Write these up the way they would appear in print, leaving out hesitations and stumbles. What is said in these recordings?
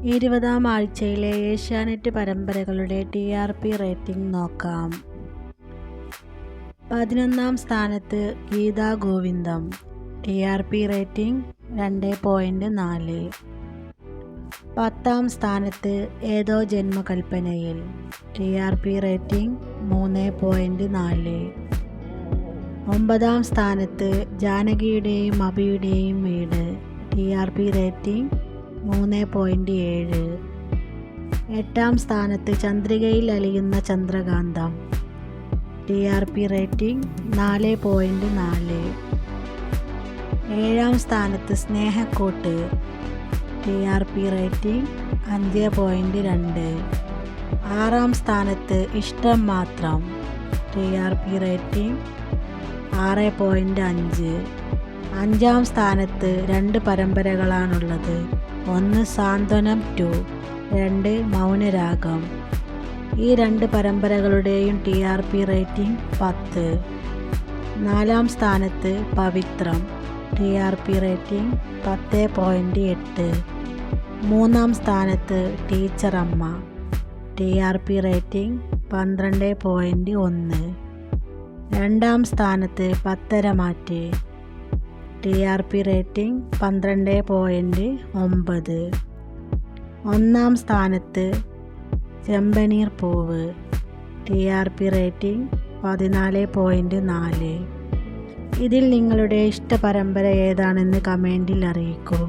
20-ാം ആഴ്ചയിലെ Asianet പരമ്പരകളുടെ TRP rating നോക്കാം. 11-ാം സ്ഥാനത്ത് ഗീതാ ഗോവിന്ദം, TRP റേറ്റിംഗ് 2.4. 10-ാം സ്ഥാനത്ത് ഏതോ ജന്മകൽപ്പനയിൽ, TRP റേറ്റിംഗ് 3.4. 9-ാം സ്ഥാനത്ത് ജാനകിയുടെയും അഭിയുടെയും വീട്, TRP റേറ്റിംഗ് 3.7. 8-ാം സ്ഥാനത്ത് ചന്ദ്രികയിൽ അലിയുന്ന ചന്ദ്രകാന്തം, TRP റേറ്റിംഗ് 4.4. 7-ാം സ്ഥാനത്ത് സ്നേഹക്കൂട്ട്, TRP റേറ്റിംഗ് 5.2. 6-ാം സ്ഥാനത്ത് ഇഷ്ടം മാത്രം, TRP റേറ്റിംഗ് 6.5. 5-ാം സ്ഥാനത്ത് 2 പരമ്പരകളാണുള്ളത്. 1 സാന്ത്വനം 2, 2 മൗനരാഗം. ഈ 2 പരമ്പരകളുടെയും TRP റേറ്റിംഗ് 10. 4-ാം സ്ഥാനത്ത് പവിത്രം, TRP റേറ്റിംഗ് 10.8. 3-ാം സ്ഥാനത്ത് ടീച്ചറമ്മ, TRP റേറ്റിംഗ് 12.1. 2-ാം സ്ഥാനത്ത് പത്തരമാറ്റ്, TRP റേറ്റിംഗ് 12.9. 1-ാം സ്ഥാനത്ത് ചെമ്പനീർ പൂവ്, TRP റേറ്റിംഗ് 14.4. ഇതിൽ നിങ്ങളുടെ ഇഷ്ട പരമ്പര ഏതാണെന്ന് കമൻറ്റിൽ അറിയിക്കൂ.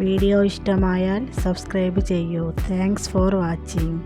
വീഡിയോ ഇഷ്ടമായാൽ സബ്സ്ക്രൈബ് ചെയ്യൂ. Thanks for watching.